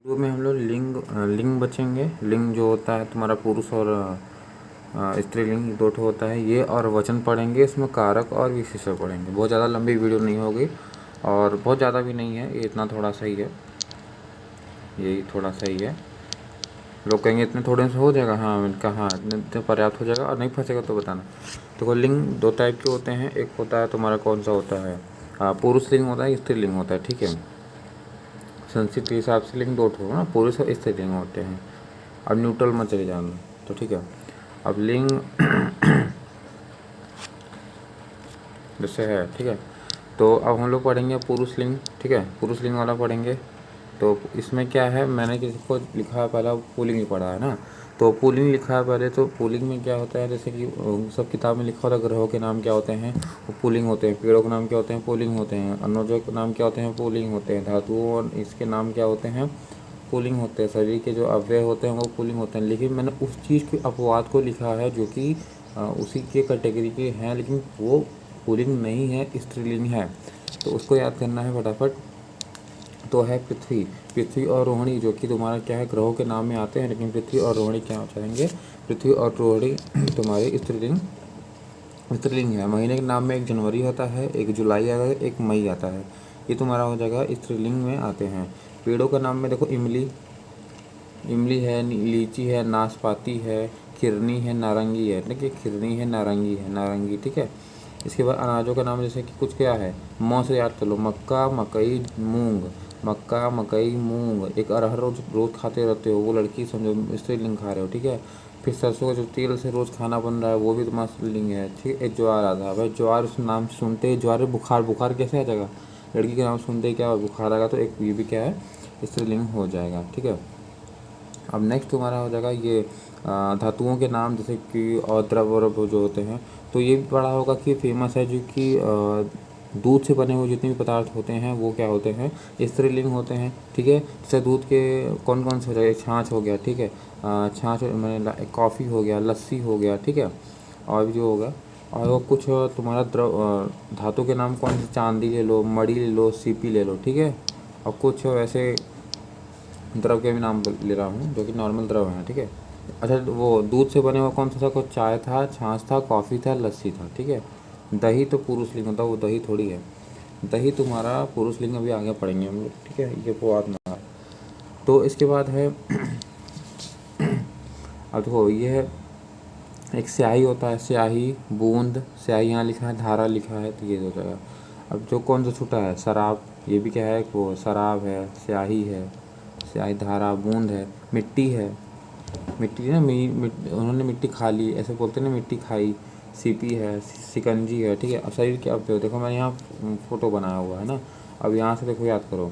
शुरू में हम लोग लिंग बचेंगे। लिंग जो होता है तुम्हारा पुरुष और स्त्रीलिंग दो ठो होता है ये, और वचन पढ़ेंगे। इसमें कारक और विशेषण पढ़ेंगे। बहुत ज़्यादा लंबी वीडियो नहीं होगी और बहुत ज़्यादा भी नहीं है, ये इतना थोड़ा सा ही है, यही थोड़ा सा ही है। लोग कहेंगे इतने थोड़े से हो जाएगा, हाँ मैंने कहा हाँ इतने पर्याप्त हो जाएगा, और नहीं फंसेगा तो बताना। तो लिंग दो टाइप के होते हैं। एक होता है तुम्हारा कौन सा होता है, पुरुष लिंग होता है, स्त्रीलिंग होता है, ठीक है। संस्कृत के हिसाब से लिंग दो ठो ना, पुरुष और स्त्रीलिंग होते हैं। अब न्यूट्रल में चले जाना, तो ठीक है। अब लिंग जैसे है, ठीक है। तो अब हम लोग पढ़ेंगे पुरुष लिंग, ठीक है, पुरुष लिंग वाला पढ़ेंगे। तो इसमें क्या है, मैंने किसी को लिखा है पहला पुल्लिंग ही पढ़ा है ना, तो पुल्लिंग लिखा है पहले। तो पुल्लिंग में क्या होता है, जैसे कि सब किताब में लिखा होता है ग्रहों के नाम क्या होते हैं, वो पुल्लिंग होते हैं। पेड़ों के नाम क्या होते हैं, पुल्लिंग होते हैं। अन्नों के नाम क्या होते हैं, पुल्लिंग होते हैं। धातुओं और इसके नाम क्या होते हैं, पुल्लिंग होते हैं। शरीर के जो अवयव होते हैं वो पुल्लिंग होते हैं। लेकिन मैंने उस चीज़ के अपवाद को लिखा है जो कि उसी के कैटेगरी के हैं, लेकिन वो पुल्लिंग नहीं है, स्त्रीलिंग है। तो उसको याद करना है फटाफट। तो है पृथ्वी और रोहिणी, जो कि तुम्हारा क्या है, ग्रहों के नाम में आते हैं, लेकिन पृथ्वी और रोहिणी क्या हो जाएंगे, पृथ्वी और रोहिणी तुम्हारी स्त्रीलिंग है। महीने के नाम में एक जनवरी होता है, एक जुलाई आता है, एक मई आता है। ये तुम्हारा हो जाएगा स्त्रीलिंग में आते हैं। पेड़ों का नाम में देखो इमली है, लीची है, नाशपाती है, खिरनी है, नारंगी है। देखिए खिरनी है, नारंगी, ठीक है। इसके बाद अनाजों का नाम जैसे कि कुछ क्या है, मौ से याद कर लो, मक्का, मकई, मूंग। मक्का, मकई, मूंग। एक अरहर रोज खाते रहते हो, वो लड़की समझो स्त्रीलिंग खा रहे हो, ठीक है। फिर सरसों का जो तेल से रोज़ खाना बन रहा है वो भी तुम्हारा स्त्रीलिंग है, ठीक है। ज्वार आता है भाई, ज्वार उस नाम सुनते ही ज्वार, बुखार कैसे आ जाएगा, लड़की के नाम सुनते ही क्या बुखार आएगा, तो एक ये भी क्या है, स्त्रीलिंग हो जाएगा, ठीक है। अब नेक्स्ट तुम्हारा हो जाएगा ये धातुओं के नाम, जैसे कि और द्रव जो होते हैं। तो ये भी पढ़ा होगा कि फेमस है, जो कि दूध से बने हुए जितने भी पदार्थ होते हैं वो क्या होते हैं, स्त्रीलिंग होते हैं, ठीक है। जैसे दूध के कौन कौन से हो जाएगा, छाछ हो गया, ठीक है। छाछ मैंने, कॉफ़ी हो गया, लस्सी हो गया, ठीक है। और भी जो होगा, और वो कुछ तुम्हारा धातु के नाम कौन से, चांदी ले लो, मणि ले लो, सीपी ले लो, ठीक है। और कुछ वैसे द्रव के भी नाम ले रहा हूँ जो कि नॉर्मल द्रव हैं, ठीक है। अच्छा, वो दूध से बने हुआ कौन सा था, कुछ चाय था, छाछ था, कॉफ़ी था, लस्सी था, ठीक है। दही तो पुरुष लिंग होता है, वो दही थोड़ी है। दही तुम्हारा पुरुष लिंग अभी आगे पढ़ेंगे हम लोग, ठीक है, ये अपवाद ना। तो इसके बाद है अब देखो ये है, एक स्याही होता है, स्याही, बूंद, स्याही यहाँ लिखा है, धारा लिखा है, तो ये हो जाएगा। अब जो कौन सा छूटा है, शराब, ये भी क्या है, वो शराब है, स्याही है, स्याही, धारा, बूंद है, मिट्टी है, मिट्टी ना, उन्होंने मिट्टी खा ली, ऐसे बोलते हैं ना, मिट्टी खाई। सीपी है, सिकंजी है, ठीक है। अब शरीर के अवयव देखो, मैंने यहाँ फोटो बनाया हुआ है ना। अब यहाँ से देखो, याद करो,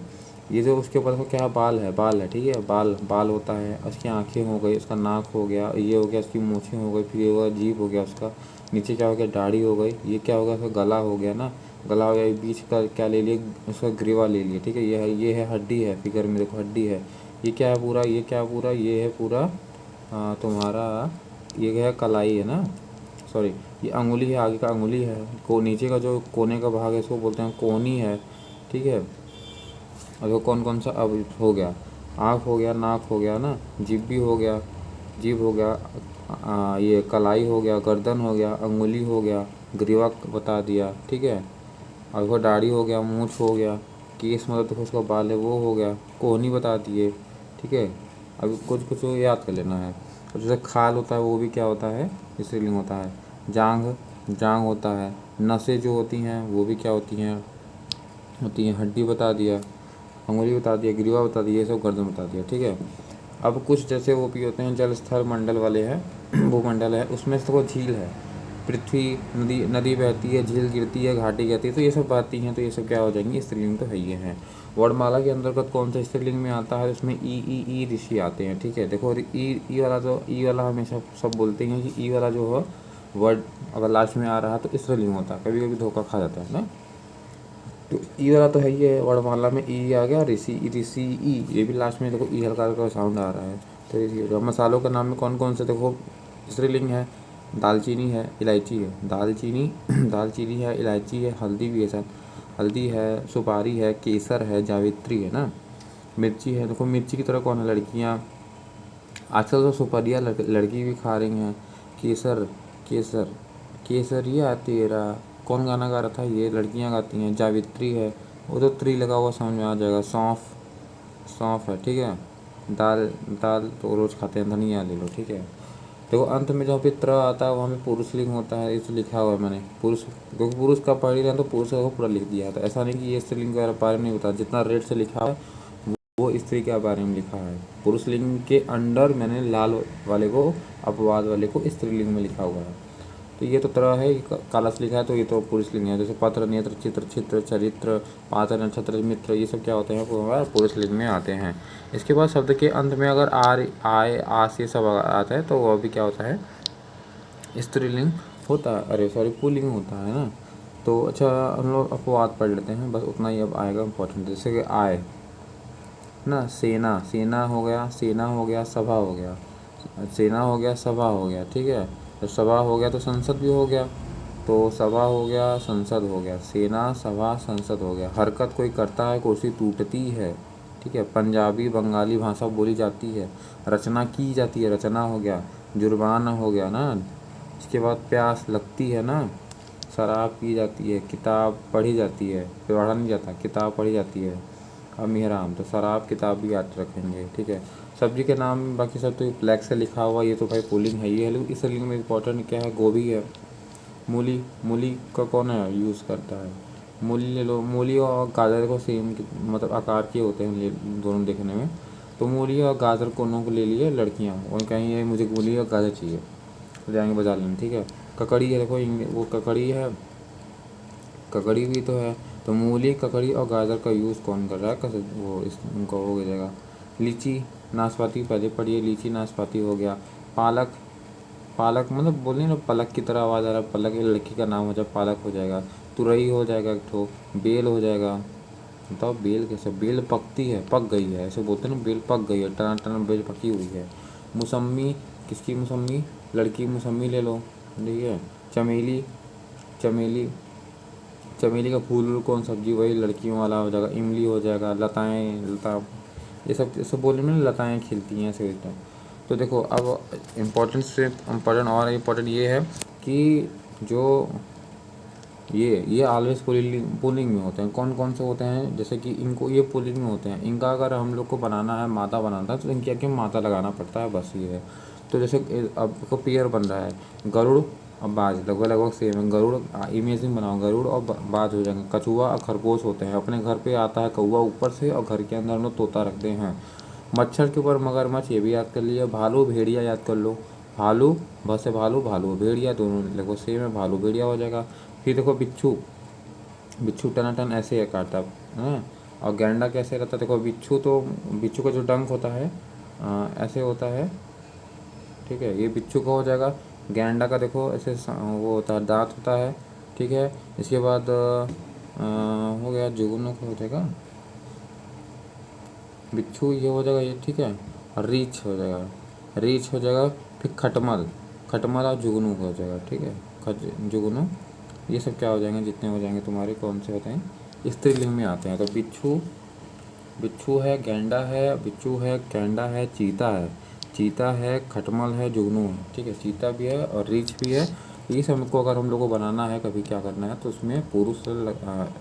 ये जो उसके ऊपर देखो क्या है, बाल है, ठीक है। बाल होता है, उसकी आँखें हो गई, उसका नाक हो गया, ये हो गया, उसकी मूछें हो गई, फिर ये हुआ जीभ हो गया उसका, नीचे क्या हो गया, दाढ़ी हो गई, ये क्या हो गया, उसका गला हो गया ना, गला हो गया, बीच का क्या ले लिए, उसका ग्रीवा ले लिए, ठीक है। ये है हड्डी है, फिगर में देखो हड्डी है। ये क्या है पूरा, ये क्या है पूरा, ये है पूरा तुम्हारा, ये है कलाई है ना, सॉरी, ये अंगुली है, आगे का अंगुली है, को नीचे का जो कोने का भाग है इसको बोलते हैं कोहनी है, ठीक है। अब वो कौन कौन सा अब हो गया, आँख हो गया, नाक हो गया ना, जीभ भी हो गया, जीभ हो गया, ये कलाई हो गया, गर्दन हो गया, अंगुली हो गया, ग्रीवा बता दिया, ठीक है। और वो दाढ़ी हो गया, मूँछ हो गया, केस मतलब देखो उसका बाल है वो हो गया, कोहनी बता दिए, ठीक है। अभी कुछ कुछ याद कर लेना है। और जैसे खाल होता है वो भी क्या होता है, स्त्रीलिंग होता है। जांग होता है। नसें जो होती हैं वो भी क्या होती हैं, हड्डी बता दिया, अंगुली बता दिया, ग्रीवा बता दिया, ये सब गर्दन बता दिया, ठीक है। अब कुछ जैसे वो भी होते हैं, जल स्थल मंडल वाले हैं, भूमंडल है, उसमें से तो झील है, पृथ्वी, नदी बहती है, झील गिरती है, घाटी गिरती है, तो ये सब बातें हैं, तो ये सब क्या हो जाएंगी, स्त्रीलिंग तो है ही है। वर्णमाला के अंतर्गत कौन सा स्त्रीलिंग में आता है, इसमें ई ऋषि आते हैं, ठीक है। देखो ई वाला, जो ई वाला हमेशा सब बोलते हैं कि ई वाला जो है वर्ड अगर लास्ट में आ रहा है तो स्त्रीलिंग होता है, कभी कभी धोखा खा जाता है ना। तो ई वाला तो है ही है, वर्णमाला में ई आ गया, ऋषि ई, ये भी लास्ट में देखो ई हल्का हल्का साउंड आ रहा है, तो ये मसालों के नाम में कौन कौन से देखो स्त्रीलिंग है, दालचीनी है, इलायची है, दालचीनी है, इलायची है, हल्दी भी है सर, हल्दी है, सुपारी है, केसर है, जावित्री है ना। मिर्ची है, देखो मिर्ची की तरह कौन है, लड़कियाँ। आजकल तो सुपरिया लड़की भी खा रही हैं। केसर, केसर, केसरिया तेरा, कौन गाना गा रहा था, ये लड़कियां गाती हैं। जावित्री है, वो तो त्री लगा हुआ समझ में आ जाएगा। सौंफ, सौंफ है, ठीक है। दाल, दाल तो रोज़ खाते हैं, धनिया ले लो, ठीक है। देखो अंत में जहाँ पे त्र आता है वहाँ पे पुरुषलिंग होता है, इसे लिखा हुआ है मैंने पुरुष, क्योंकि पुरुष का पढ़ ही रहे हैं तो पुरुष का पूरा लिख दिया था। ऐसा नहीं कि ये स्त्रीलिंग के बारे में नहीं होता, जितना रेड से लिखा है वो स्त्री के बारे में लिखा है। पुरुष लिंग के अंडर मैंने लाल वाले को, अपवाद वाले को स्त्रीलिंग में लिखा हुआ है। तो ये तो तरह है, काला से लिखा है तो ये तो पुरुष लिंग है। जैसे पत्र, नेत्र, चित्र, चित्र, चरित्र, पात्र, नक्षत्र, मित्र, ये सब क्या होते हैं, पुरुष लिंग में आते हैं। इसके बाद शब्द के अंत में अगर आर, आय, आस ये सब आता है तो वह भी क्या होता है, स्त्रीलिंग होता है। अरे सॉरी, पुल्लिंग होता है ना। तो अच्छा हम लोग अपवाद पढ़ लेते हैं, बस उतना ही अब आएगा इंपॉर्टेंट। जैसे कि आय ना, सेना, सेना हो गया, सेना हो गया, सभा हो गया, सेना हो गया, सभा हो गया, ठीक है। तो सभा हो गया तो संसद भी हो गया, तो सभा हो गया, संसद हो गया, सेना, सभा, संसद हो गया। हरकत कोई करता है, कुर्सी टूटती है, ठीक है। पंजाबी बंगाली भाषा बोली जाती है, रचना की जाती है, रचना हो गया। जुर्माना हो गया ना। इसके बाद प्यास लगती है ना, शराब पी जाती है, किताब पढ़ी जाती है, पढ़ा नहीं जाता, किताब पढ़ी जाती है। अब मेहराम तो शराब, किताब भी याद रखेंगे, ठीक है। सब्जी के नाम बाकी सब तो ब्लैक से लिखा हुआ, ये तो भाई पुलिंग है ही है। लेकिन इस लिंग में इंपॉर्टेंट क्या है, गोभी है। मूली, मूली का कौन है यूज़ करता है, मूली ले लो। मूली और गाजर को सेम मतलब आकार के होते हैं दोनों देखने में। तो मूली और गाजर दोनों को ले लिए लड़कियाँ, और कहेंगे मुझे मूली और गाजर चाहिए, तो जाएंगे बाजार लेने, ठीक है। ककड़ी है, देखो वो ककड़ी है, ककड़ी भी तो है। तो मूली, ककड़ी और गाजर का यूज़ कौन कर रहा है, कैसे वो इस उनका हो जाएगा। लीची, नाशपाती पहले पढ़िए, लीची नाशपाती हो गया। पालक, पालक मतलब बोलिए ना, पलक की तरह आवाज़ आ रहा है, पलक ये लड़की का नाम हो जाए, पालक हो जाएगा। तुरई हो जाएगा एक ठो, बेल हो जाएगा। बताओ बेल कैसे, बेल पकती है, पक गई है, ऐसे बोलते हैं ना, बेल पक गई है, टना टना बेल पकी हुई है। मौसम्मी, किसकी मौसम्मी, लड़की मौसम्मी ले लो, ठीक है। चमेली, चमेली, चमेली का फूल कौन सब्जी, वही लड़कियों वाला हो जाएगा। इमली हो जाएगा। लताएँ, लता, ये सब बोलने में लताएँ खिलती हैं ऐसे होता है। तो देखो अब इम्पोर्टेंट और इम्पोर्टेंट ये है कि जो ये ऑलवेज पुलिंग में होते हैं। कौन कौन से होते हैं, जैसे कि इनको ये पुलिंग में होते हैं। इनका अगर हम लोग को बनाना है, माता बनाना है, तो इनके आगे माता लगाना पड़ता है, बस ये है। तो जैसे अब को पेयर बन रहा है, गरुड़ और बाज लगभग लगभग सेम है। गरुड़, इमेजिन बनाओ, गरुड़ और बाज हो जाएंगे। कछुआ और खरगोश होते हैं। अपने घर पे आता है कौवा ऊपर से, और घर के अंदर हम लोग तोता रखते हैं। मच्छर के ऊपर मगरमच्छ, ये भी याद कर लिया। भालू, भेड़िया याद कर लो। भालू, भसे भालू, भालू भेड़िया दोनों लगभग सेम है, भालू भेड़िया हो जाएगा। फिर देखो बिच्छू, बिच्छू टनाटन ऐसे है काटता है। और गैंडा कैसे रहता है, देखो बिच्छू तो, बिच्छू का जो डंक होता है ऐसे होता है, ठीक है। ये बिच्छू का हो जाएगा। गैंडा का देखो ऐसे वो होता है, दांत होता है, ठीक है। इसके बाद हो गया, जुगनू का हो जाएगा, बिच्छू ये हो जाएगा ये, ठीक है। और रीछ हो जाएगा, रीछ हो जाएगा। फिर खटमल, खटमल और जुगनू का हो जाएगा, ठीक है। जुगनू, ये सब क्या हो जाएंगे, जितने हो जाएंगे तुम्हारे कौन से होते हैं, स्त्रीलिंग में आते हैं। तो बिच्छू, बिच्छू है, गैंडा है, बिच्छू है, गैंडा है, चीता है, चीता है, खटमल है, जुगनू है, ठीक है। चीता भी है और रीछ भी है। ये सब को अगर हम लोग को बनाना है कभी, क्या करना है, तो उसमें पुरुष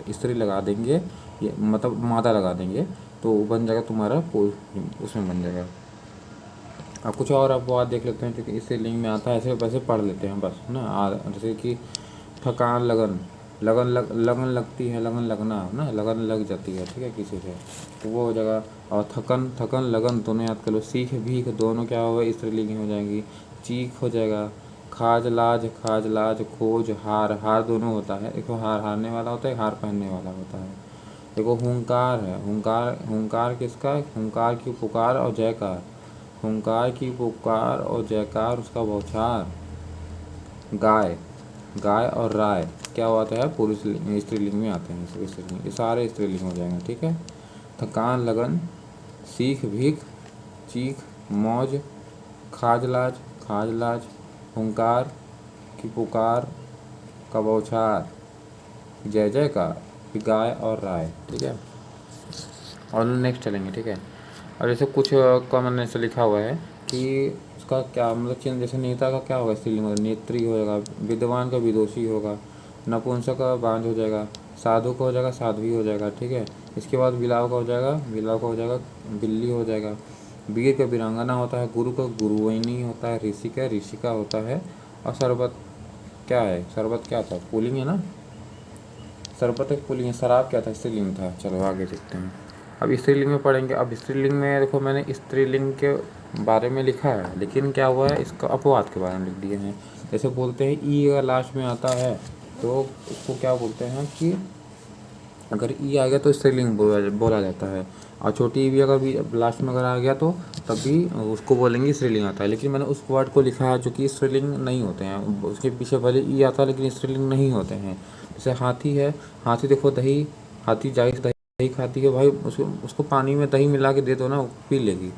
स्त्री लगा देंगे, ये मतलब मादा लगा देंगे, तो बन जाएगा तुम्हारा उसमें बन जाएगा। अब कुछ और अपवाद देख लेते हैं, क्योंकि इससे लिंग में आता है, ऐसे वैसे पढ़ लेते हैं बस ना। जैसे कि थकान, लगन, लगन लगती है, लगन लगना ना, लगन लग जाती है, ठीक है, किसी से, तो वो हो जाएगा। और थकन, थकन, लगन दोनों याद कर लो। सीख, भीख दोनों क्या होगा, स्त्रीलिंग हो जाएंगी। चीख हो जाएगा। खाज, लाज, खाज, लाज, खोज, हार, हार दोनों होता है। देखो हार हारने वाला होता है, हार पहनने वाला होता है। देखो हुंकार है, हुंकार, हुंकार किसका, हुंकार की पुकार और जयकार, हुंकार की पुकार और जयकार, उसका बौछार। गाय, गाय और राय क्या होता है, पुरुष स्त्रीलिंग में आते हैं, स्त्रीलिंग, ये सारे स्त्रीलिंग हो जाएंगे, ठीक है। थकान, लगन, सीख, भीख, चीख, मौज, खाज, लाज, खाज, लाज, हुंकार की पुकार का बौछार, जय जयकार, गाय और राय, ठीक है। और नेक्स्ट चलेंगे, ठीक है। और जैसे कुछ कॉमन ऐसे लिखा हुआ है कि उसका क्या मतलब चिन्ह, जैसे नेता का क्या होगा स्त्रीलिंग में, नेत्री हो जाएगा, विद्वान का विदुषी होगा, नपुंसक का बांझ हो जाएगा, साधु का हो जाएगा साध्वी हो जाएगा, ठीक है। इसके बाद विलाव का हो जाएगा, विलाव का हो जाएगा बिल्ली हो जाएगा, वीर का वीरांगना होता है, गुरु का गुरुवैनी होता है, ऋषि का ऋषिका होता है, और शरबत क्या है, शरबत क्या था, पुल्लिंग है ना, शरबत एक पुल्लिंग है, शराब क्या था, स्त्रीलिंग था। चलो आगे देखते हैं। अब स्त्रीलिंग में पढ़ेंगे। अब स्त्रीलिंग में देखो मैंने स्त्रीलिंग के बारे में लिखा है, लेकिन क्या हुआ है इसका अपवाद के बारे में लिख दिए हैं। जैसे बोलते हैं ई अगर लास्ट में आता है तो उसको क्या बोलते हैं कि अगर ई आ गया तो स्त्रीलिंग बोला जाता है, और छोटी ई भी अगर भी लास्ट में अगर आ गया तो तब भी उसको बोलेंगे स्त्रीलिंग आता है। लेकिन मैंने उस वर्ड को लिखा है जो कि स्त्रीलिंग नहीं होते हैं, उसके पीछे भले ई आता है लेकिन स्त्रीलिंग नहीं होते हैं। जैसे हाथी है, हाथी देखो दही, हाथी जाहिर दही दही खाती है भाई, उसको उसको पानी में दही मिला के दे दो ना वो पी लेगी।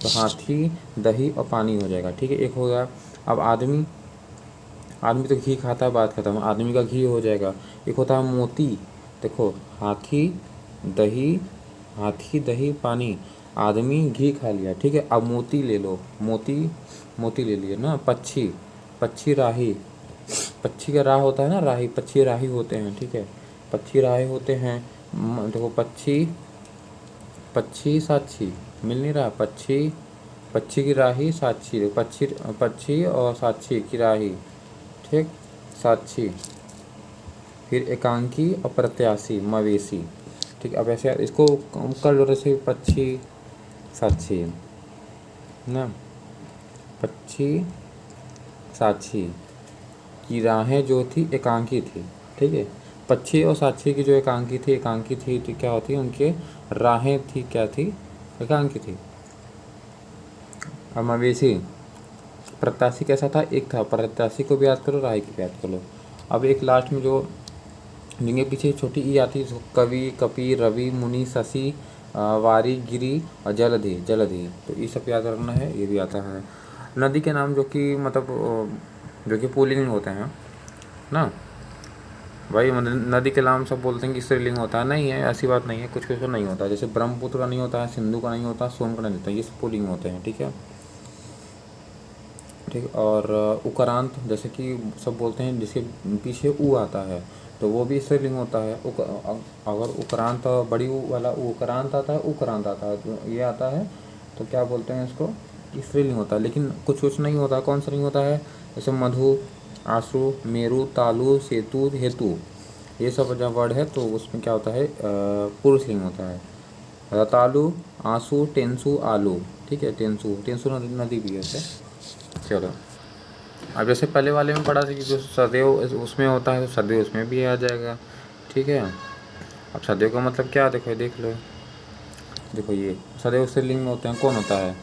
तो हाथी दही और पानी हो जाएगा, ठीक है, एक हो गया। अब आदमी, आदमी तो घी खाता है, बात खत्म, आदमी का घी हो जाएगा। एक होता है मोती, देखो हाथी दही, हाथी दही पानी, आदमी घी खा लिया, ठीक है। अब मोती ले लो, मोती, मोती ले लिए ना। पक्षी, पक्षी राही, पक्षी का राह होता है ना, राही, पक्षी राही होते हैं, ठीक है, पक्षी राही होते हैं। देखो पक्षी, पक्षी साक्षी मिल नहीं रहा, पक्षी, पक्षी की राही साक्षी, पक्षी, पक्षी और साक्षी की राही, ठीक, साक्षी। फिर एकांकी और प्रत्याशी मवेशी, ठीक। अब ऐसे इसको कर लो, जैसे पक्षी साक्षी ना, पक्षी साक्षी की राहें जो थी एकांकी थी, ठीक है। पक्षी और साक्षी की जो एकांकी थी, एकांकी थी तो क्या होती, उनके राहें थी क्या थी, एकांकी थी। अब मवेशी, प्रत्याशी कैसा था, एक था, प्रत्याशी को भी याद करो, राही को भी याद करो। अब एक लास्ट में जो जिनके पीछे छोटी ई आती है, कवि, कपि, रवि, मुनि, शशि, वारी, गिरी और जलधि, जलधि, तो ये सब याद रखना है, ये भी आता है। नदी के नाम जो कि मतलब जो कि पुल्लिंग होते हैं ना भाई, मतलब नदी के नाम सब बोलते हैं कि स्त्रीलिंग होता है, नहीं है, ऐसी बात नहीं है, कुछ कुछ नहीं होता है। जैसे ब्रह्मपुत्र का नहीं होता है, सिंधु का नहीं होता, सोन का नहीं होता, ये सब पुल्लिंग होते हैं, ठीक है, ठीक। और उकारांत जैसे कि सब बोलते हैं जिसके पीछे ऊ आता है तो वो भी स्त्रीलिंग होता है। अगर उक्रांत बड़ी ऊ वाला उक्रांत आता है, उक्रांत आता है, तो ये आता है तो क्या बोलते हैं इसको, स्त्रीलिंग होता है। लेकिन कुछ कुछ नहीं होता, कौन सा नहीं होता है, जैसे मधु, आंसू, मेरु, तालु, सेतु, हेतु, ये सब जब वर्ड है तो उसमें क्या होता है, पुरुषलिंग होता है। रतालु, आंसू, टेंसु, आलू, ठीक है, टेंसु, टेंसु नदी भी है ऐसे। चलो, अब जैसे पहले वाले में पढ़ा था कि जो सदैव उसमें होता है तो सदैव उसमें भी आ जाएगा, ठीक है। अब सदैव का मतलब क्या, देखो ये देख लो, देखो ये सदैव से लिंग में होते हैं, कौन होता है,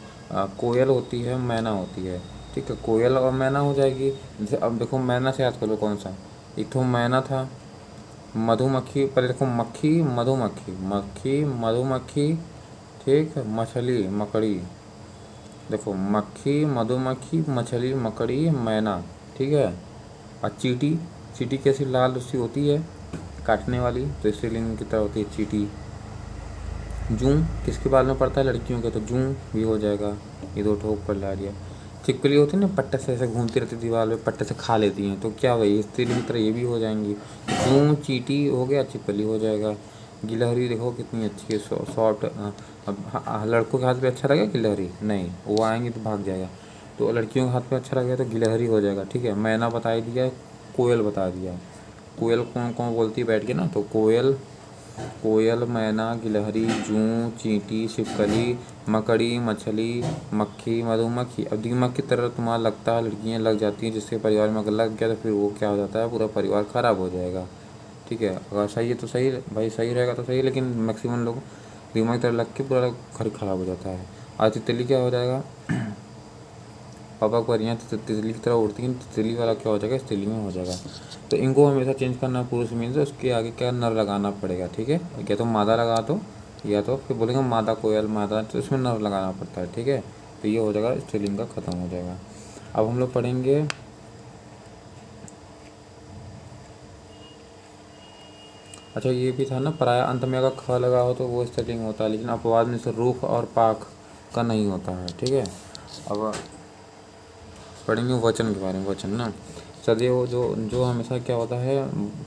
कोयल होती है, मैना होती है, ठीक है, कोयल और मैना हो जाएगी। जैसे अब देखो मैना से याद कर लो कौन सा, एक तो मैना था, मधुमक्खी, पहले देखो मक्खी, मधुमक्खी, मक्खी, मधुमक्खी, ठीक, मछली, मकड़ी, देखो मक्खी, मधुमक्खी, मछली, मकड़ी, मैना, ठीक है। और चींटी, चींटी कैसी लाल सी होती है काटने वाली, तो स्त्रीलिंग की तरह होती है चींटी। जूं किसके बाल में पड़ता है, लड़कियों के, तो जूं भी हो जाएगा, ये दो ठोक पर ला दिया। छिपकली होती है ना, पट्टे से ऐसे घूमती रहती है दीवार में, पट्टे से खा लेती हैं, तो क्या वही स्त्रीलिंग की तरह ये भी हो जाएंगी। जूं चींटी हो गया, छिपकली हो जाएगा। गिलहरी देखो कितनी अच्छी है, सॉफ्ट। अब लड़कों के हाथ पे अच्छा लगेगा गिलहरी, नहीं, वो आएंगे तो भाग जाएगा। तो लड़कियों के हाथ पे अच्छा लगेगा तो गिलहरी हो जाएगा, ठीक है। मैना बता ही दिया, कोयल बता दिया। कोयल कौन कौन बोलती है बैठ के ना, तो कोयल, कोयल, मैना, गिलहरी, जूं, चींटी, छिपकली, मकड़ी, मछली, मक्खी, मधुमक्खी। अब दीमक की तरह तुम्हारा लगता है लड़कियां लग जाती हैं, जिसके परिवार में अगर लग गया तो फिर वो क्या हो जाता है, पूरा परिवार ख़राब हो जाएगा, ठीक है। अगर सही है तो सही भाई, सही रहेगा तो सही, लेकिन मैक्सिमम लोग दीमक की तरह लग के पूरा घर ख़राब हो जाता है। आज तितली क्या हो जाएगा, पापा को परियाँ तितली की तरह उड़ती हैं, तितली वाला क्या हो जाएगा, तितली में हो जाएगा। तो इनको हमेशा चेंज करना पुरुष मीन्स, उसके आगे क्या नर लगाना पड़ेगा, ठीक है। या तो मादा लगा दो, या तो फिर बोलेंगे मादा कोयल, मादा, तो इसमें नर लगाना पड़ता है, ठीक है। तो ये हो जाएगा, स्त्रीलिंग का ख़त्म हो जाएगा। अब हम लोग पढ़ेंगे अच्छा ये भी था ना, पराया अंत में अगर ख लगा हो तो वो स्पेलिंग होता है, लेकिन अपवाद में से रूख और पाख का नहीं होता है, ठीक है। अब पढ़ेंगे वचन के बारे में। वचन ना, सदैव जो जो हमेशा क्या होता है,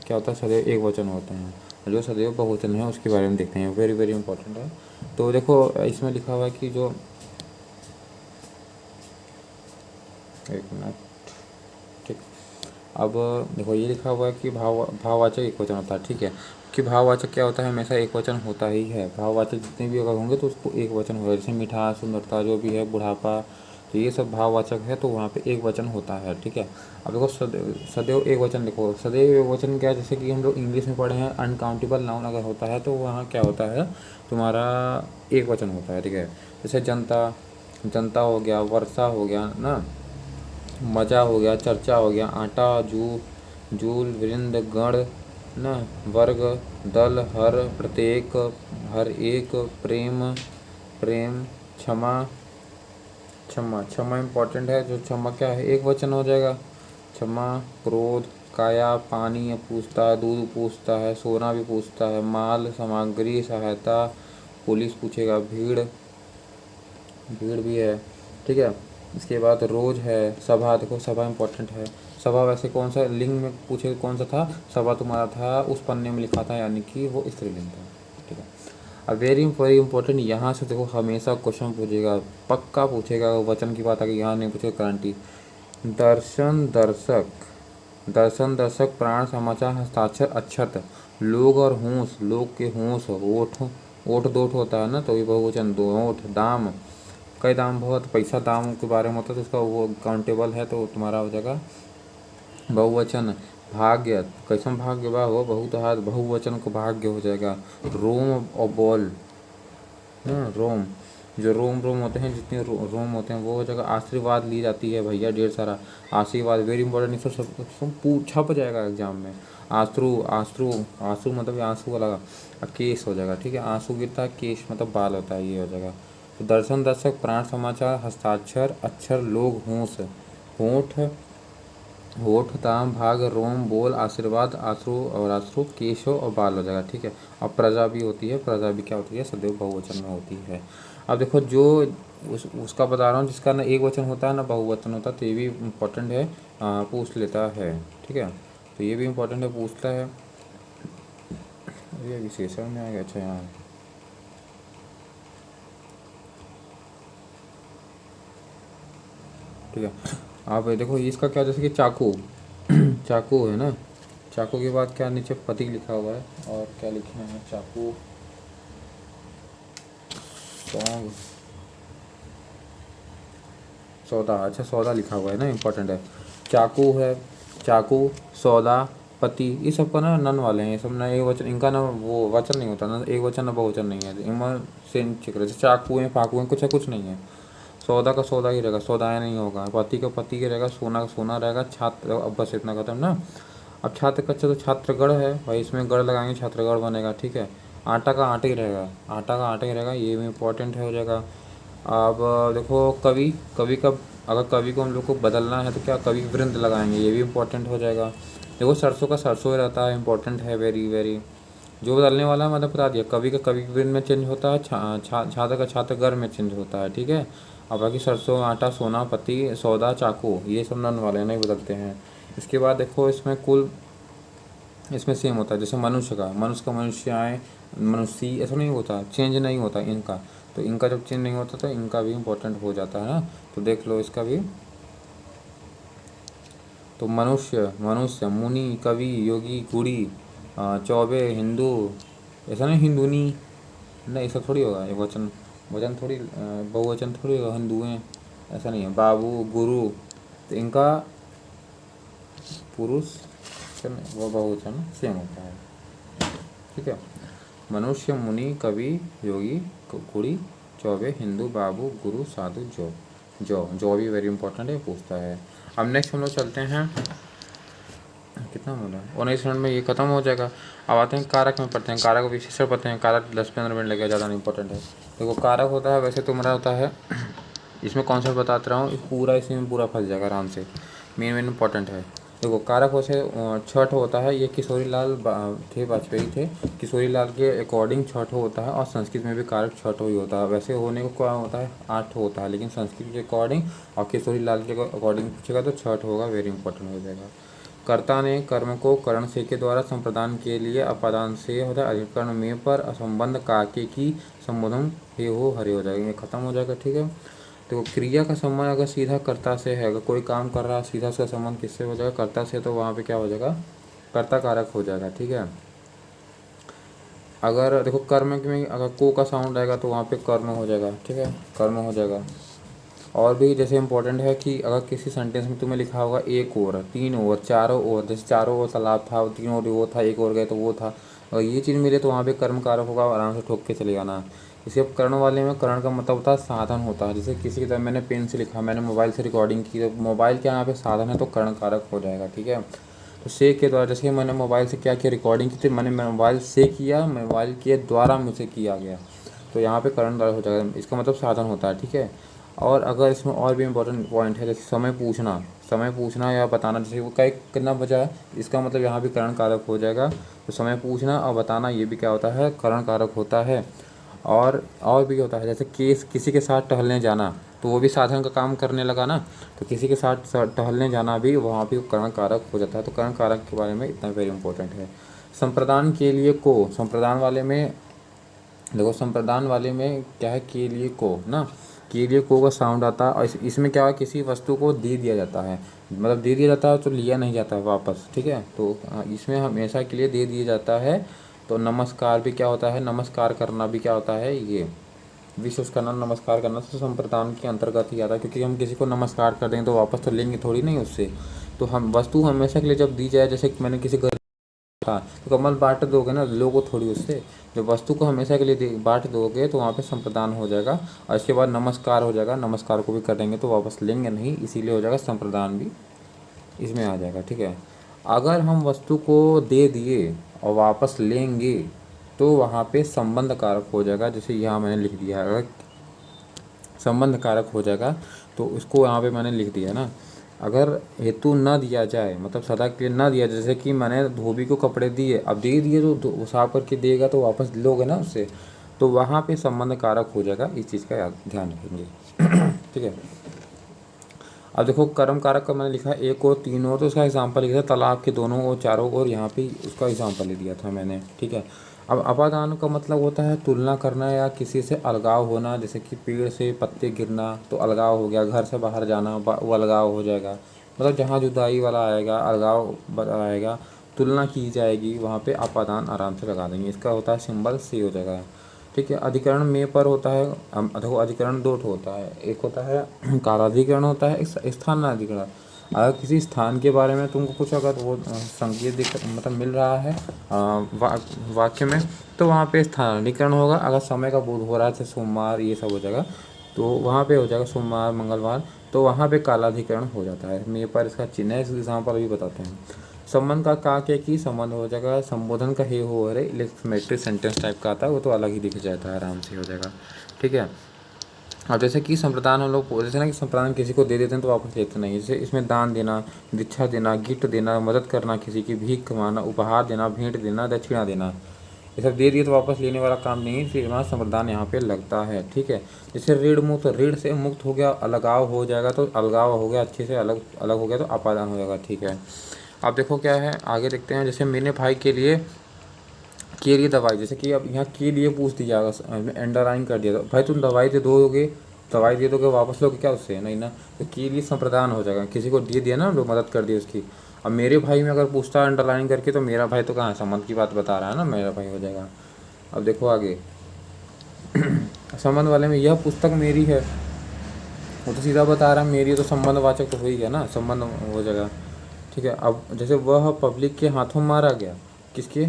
क्या होता है, सदैव एक वचन होते हैं, और जो सदैव बहुवचन है उसके बारे में देखते हैं, वेरी वेरी इंपॉर्टेंट है। तो देखो इसमें लिखा हुआ है कि जो, एक मिनट, ठीक। अब देखो ये लिखा हुआ है कि भाववाचक एक वचन होता है, ठीक है। कि भाववाचक क्या होता है, हमेशा एक वचन होता ही है। भाववाचक जितने भी अगर होंगे तो उसको एक वचन होगा, जैसे मिठास, सुंदरता, जो भी है, बुढ़ापा, तो ये सब भाववाचक है, तो वहाँ पे एक वचन होता है, ठीक है। अब देखो सदैव, सदैव एक वचन लिखो। सदैव एक वचन क्या है, जैसे कि हम लोग इंग्लिश में पढ़े हैं, अनकाउंटेबल नाउन अगर होता है तो वहाँ क्या होता है, तुम्हारा एक वचन होता है, ठीक है। जैसे जनता, जनता हो गया, वर्षा हो गया ना, मजा हो गया, चर्चा हो गया, आटा, जूल, वृंद, गण न, वर्ग, दल, हर, प्रत्येक, हर एक, प्रेम, प्रेम, क्षमा, क्षमा, क्षमा इम्पोर्टेंट है। जो क्षमा क्या है, एक वचन हो जाएगा, क्षमा, क्रोध, काया, पानी पूछता है, दूध पूछता है, सोना भी पूछता है, माल, सामग्री, सहायता, पुलिस पूछेगा, भीड़, भीड़ भी है, ठीक है। इसके बाद रोज है, सभा, देखो सभा इम्पोर्टेंट है। सभा वैसे कौन सा लिंग में पूछे, कौन सा था, सभा तुम्हारा था उस पन्ने में लिखा था, यानी कि वो स्त्रीलिंग था, ठीक है। अब वेरी वेरी इंपॉर्टेंट, यहाँ से देखो हमेशा क्वेश्चन पूछेगा, पक्का पूछेगा। वचन की बात है कि यहाँ नहीं पूछेगा, गारंटी। दर्शन दर्शक, दर्शन दर्शक, प्राण, समाचार, हस्ताक्षर, अक्षत, लोग और होंश, लोग के होंश, ओठ, ओठ दोठ होता है ना, तो ये बहुवचन, दो ओठ, दाम, कई दाम बहुत, पैसा दाम के बारे में होता है तो उसका वो काउंटेबल है, तो तुम्हारा हो जाएगा बहुवचन। भाग्य, कैसम भाग्य बा हो, बहुत हाथ, बहुवचन को भाग्य हो जाएगा। रोम और बॉल, रोम, जो रोम रोम होते हैं, जितने रोम होते हैं वो हो जाएगा। आशीर्वाद ली जाती है भैया, ढेर सारा आशीर्वाद, वेरी इंपॉर्टेंट, सब सब सब छप जाएगा एग्जाम में। आंसू, आंसू, आंसू मतलब आंसू वाला, केस हो जाएगा, ठीक है। आंसू गिरता है, केस मतलब बाल होता है, ये हो जाएगा। तो दर्शन दर्शक, प्राण, समाचार, हस्ताक्षर, अक्षर, लोग, होंश, होठ, होठ, दाम, भाग, रोम, बोल, आशीर्वाद, आंसू और आंसू, केशव और बाल हो जाएगा, ठीक है। अब प्रजा भी होती है, प्रजा भी क्या होती है, सदैव बहुवचन में होती है। अब देखो जो उसका बता रहा हूँ, जिसका ना एक वचन होता है ना बहुवचन होता है, तो ये भी इम्पोर्टेंट है, पूछ लेता है, ठीक है। तो ये भी इम्पोर्टेंट है, पूछता है। ये विशेषण में आ गया, अच्छा यहाँ, ठीक है। आप देखो इसका क्या, जैसे कि चाकू, चाकू है ना, चाकू के बाद क्या नीचे पति लिखा हुआ है, और क्या लिखे हैं, चाकू, सॉन्ग, सौदा, अच्छा सौदा लिखा हुआ है ना, इम्पोर्टेंट है। चाकू है, चाकू, सौदा, पति, ये सब का ना नन वाले हैं, ये सब ना एक वचन, इनका ना वो वचन नहीं होता ना, एक वचन ना बहुवचन नहीं है, इनमें सेम चेक रहे, चाकू है, फाकू है, कुछ है, कुछ नहीं है। सौदा का सौदा ही रहेगा, सौदाया नहीं होगा। पति का पति ही रहेगा, सोना का सोना रहेगा। छात्र, अब बस इतना खत्म ना। अब छात्र का, अच्छा तो छात्रगढ़ है भाई, इसमें गढ़ लगाएंगे, छात्रगढ़ बनेगा, ठीक है। आटा का आटा ही रहेगा, आटा का आटा ही रहेगा, ये भी इम्पोर्टेंट है, हो जाएगा। अब देखो कवि, कवि का, अगर कवि को हम लोग को बदलना है तो क्या, कवि वृंद लगाएंगे, ये भी इम्पोर्टेंट हो जाएगा। देखो सरसों का सरसों ही रहता है, इम्पोर्टेंट है, वेरी वेरी। जो बदलने वाला है मैंने बता दिया, कवि का कवि वृंद में चेंज होता है, छात्र का छात्रगढ़ में चेंज होता है, ठीक है। अब बाकी सरसों, आटा, सोना, पति, सौदा, चाकू, ये सब नन वाले नहीं बदलते हैं। इसके बाद देखो इसमें कुल, इसमें सेम होता है, जैसे मनुष्य का, मनुष्य का मनुष्याएँ, मनुष्य, ऐसा नहीं होता, चेंज नहीं होता इनका। तो इनका जब चेंज नहीं होता तो इनका भी इम्पोर्टेंट हो जाता है ना। तो देख लो इसका भी। तो मनुष्य, मनुष्य, मुनि, कवि, योगी, कुड़ी, चौबे, हिंदू, ऐसा नहीं हिंदूनी, नहीं ऐसा थोड़ी होगा, ये वचन, वचन थोड़ी, बहुवचन थोड़ी होगा, हिंदुएँ, ऐसा नहीं है। बाबू, गुरु, तो इनका पुरुष वो बहुवचन सेम होता है, ठीक है। मनुष्य, मुनि, कवि, योगी, कुड़ी, चौबे, हिंदू, बाबू, गुरु, साधु, जो भी वेरी इंपॉर्टेंट है, पूछता है। अब नेक्स्ट हम लोग चलते हैं, कितना बोला, 19 मिनट में ये खत्म हो जाएगा। अब आते हैं कारक में, पढ़ते हैं कारक, विशेषण पढ़ते हैं। कारक 10-15 मिनट लगेगा, ज़्यादा नहीं इंपॉर्टेंट है। देखो कारक होता है, वैसे तुम्हारा होता है, इसमें कॉन्सेप्ट बताता रहा हूँ, पूरा इसी में पूरा फंस जाएगा आराम से, मेन मेन इंपॉर्टेंट है। देखो कारक हो से छठ होता है, ये किशोरी लाल थे, वाजपेयी थे, किशोरी लाल के अकॉर्डिंग छठ होता है, और संस्कृत में भी कारक छठ ही होता है। वैसे होने को क्या होता है, 8 होता है, लेकिन संस्कृत के अकॉर्डिंग और किशोरी लाल के अकॉर्डिंग पूछेगा तो छठ होगा, वेरी इंपॉर्टेंट हो जाएगा। कर्ता ने कर्म को करण से के द्वारा संप्रदान के लिए अपादान से होता है, अधिकरण में पर असंबंध काके की संबोधन हे हो हरे हो जाएगा, ये खत्म हो जाएगा। ठीक है, तो क्रिया का संबंध अगर सीधा कर्ता से है, अगर कोई काम कर रहा है सीधा उसका संबंध किससे हो जाएगा, कर्ता से, तो वहाँ पे क्या हो जाएगा, कर्ता कारक हो जाएगा। ठीक है, अगर देखो कर्म में अगर को का साउंड आएगा तो वहाँ पे कर्म हो जाएगा। ठीक है, कर्म हो जाएगा। और भी जैसे इंपॉर्टेंट है कि अगर किसी सेंटेंस में तुम्हें लिखा होगा एक ओर, 3 ओर, चारों ओर, जैसे चारों ओर तालाब था, 3 ओर वो था, एक ओर गए तो वो था, अगर ये चीज़ मिले तो वहाँ पे कर्म कारक होगा, आराम से ठोक के चले जाना। इसे अब करण वाले में करण का मतलब होता है साधन होता है, जैसे किसी की तरह मैंने पेन से लिखा, मैंने मोबाइल से रिकॉर्डिंग की, तो मोबाइल क्या यहाँ पे साधन है तो करण कारक हो जाएगा। ठीक है, तो से के द्वारा, जैसे मैंने मोबाइल से क्या किया, रिकॉर्डिंग की थी, मैंने मोबाइल से किया, मोबाइल के द्वारा मुझसे किया गया, तो यहाँ पे करण द्वारा हो जाएगा, इसका मतलब साधन होता है। ठीक है, और अगर इसमें और भी इम्पोर्टेंट पॉइंट है, जैसे समय पूछना या बताना, जैसे वो क्या कितना बजा है, इसका मतलब यहाँ भी करण कारक हो जाएगा। तो समय पूछना और बताना ये भी क्या होता है, करण कारक होता है। और भी होता है, जैसे किसी के साथ टहलने जाना, तो वो भी साधन का काम करने लगा ना, तो किसी के साथ टहलने जाना भी वहाँ भी कर्ण कारक हो जाता है। तो कर्ण कारक के बारे में इतना वेरी इंपॉर्टेंट है। संप्रदान के लिए को, संप्रदान वाले में देखो, संप्रदान वाले में क्या है, के लिए को ना, के लिए को का साउंड आता है, और इसमें क्या है, किसी वस्तु को दे दिया जाता है, मतलब दे दिया जाता है तो लिया नहीं जाता है वापस। ठीक है, तो इसमें हमेशा के लिए दे दिया जाता है। तो नमस्कार भी क्या होता है, नमस्कार करना भी क्या होता है, ये विशेष करना, नमस्कार करना तो संप्रदान के अंतर्गत ही आता है, क्योंकि हम किसी को नमस्कार कर देंगे तो वापस तो लेंगे थोड़ी नहीं उससे। तो हम वस्तु हमेशा के लिए जब दी जाए, जैसे मैंने किसी घर था तो कमल बांट दोगे ना, लोगों थोड़ी उससे, जब वस्तु को हमेशा के लिए बांट दोगे तो वहाँ पे संप्रदान हो जाएगा। और इसके बाद नमस्कार हो जाएगा, नमस्कार को भी करेंगे तो वापस लेंगे नहीं, इसीलिए हो जाएगा संप्रदान भी इसमें आ जाएगा। ठीक है, अगर हम वस्तु को दे दिए और वापस लेंगे तो वहाँ पे संबंध कारक हो जाएगा, जैसे यहाँ मैंने लिख दिया है, अगर संबंध कारक हो जाएगा तो उसको यहाँ पे मैंने लिख दिया ना। अगर हेतु न दिया जाए, मतलब सदा के लिए न दिया, जैसे कि मैंने धोबी को कपड़े दिए, अब दे दिए तो वो साफ करके देगा तो वापस लोगे ना उससे, तो वहाँ पे संबंध कारक हो जाएगा, इस चीज़ का ध्यान रखेंगे। ठीक है, अब देखो कर्म कारक का मैंने लिखा है एक और, 3 और, तो उसका एग्जाम्पल लिखा था तालाब के दोनों और, चारों और, यहाँ पे उसका एग्जाम्पल ले दिया था मैंने। ठीक है, अब अपादान का मतलब होता है तुलना करना या किसी से अलगाव होना, जैसे कि पेड़ से पत्ते गिरना तो अलगाव हो गया, घर से बाहर जाना वो अलगाव हो जाएगा, मतलब जहाँ जुदाई वाला आएगा, अलगाव आएगा, तुलना की जाएगी, वहाँ पे अपादान आराम से लगा देंगे, इसका होता है सिंबल से हो जाएगा। ठीक है, अधिकरण में पर होता है, देखो अधिकरण 2 होता है, एक होता है कालाधिकरण होता है, एक स्थानाधिकरण। अगर किसी स्थान के बारे में तुमको कुछ अगर वो संकेत मतलब मिल रहा है वाक्य में, तो वहाँ पे स्थानाधिकरण होगा। अगर समय का बोध हो रहा है, जैसे सोमवार ये सब हो जाएगा, तो वहाँ पे हो जाएगा सोमवार मंगलवार, तो वहाँ पे कालाधिकरण हो जाता है। मैं पर इसका चिन्ह है, इस एग्जाम्पल अभी बताते हैं। संबंध का के की संबंध हो जाएगा, संबोधन का हे हो अरे इलेक्ट्रोमेट्रिक सेंटेंस टाइप का आता है, वो तो अलग ही दिख जाता है, आराम से हो जाएगा। ठीक है, अब जैसे कि संप्रदान हम लोग जैसे ना कि संप्रदान किसी को दे देते हैं तो वापस लेते नहीं, जैसे इसमें दान देना, दीक्षा देना, गिफ्ट देना, मदद करना, किसी की भीख कमाना, उपहार देना, भेंट देना, दक्षिणा देना, ये सब दे दिए तो वापस लेने वाला काम नहीं, फिर हमारा संप्रदान यहाँ पे लगता है। ठीक है, जैसे ऋण मुक्त, ऋण से मुक्त हो गया, अलगाव हो जाएगा, तो अलगाव हो गया, अच्छे से अलग अलग हो गया तो अपादान हो जाएगा। ठीक है, अब देखो क्या है, आगे देखते हैं। जैसे मेरे भाई के लिए दवाई, जैसे कि अब यहाँ के लिए पूछ दिया, अंडरलाइन कर दिया, तो भाई तुम दवाई दे दोगे, दवाई दे दोगे वापस लोगे क्या उससे, नहीं ना, तो के लिए संप्रदान हो जाएगा, किसी को दे दिया ना, जो मदद कर दी उसकी। अब मेरे भाई में अगर पूछता है अंडरलाइन करके, तो मेरा भाई तो कहाँ संबंध की बात बता रहा है ना, मेरा भाई हो जाएगा। अब देखो आगे संबंध वाले में, यह पुस्तक मेरी है, वो तो सीधा बता रहा है मेरी है, तो संबंधवाचक तो हो ही गया ना, संबंध हो जाएगा। ठीक है, अब जैसे वह पब्लिक के हाथों मारा गया, किसके,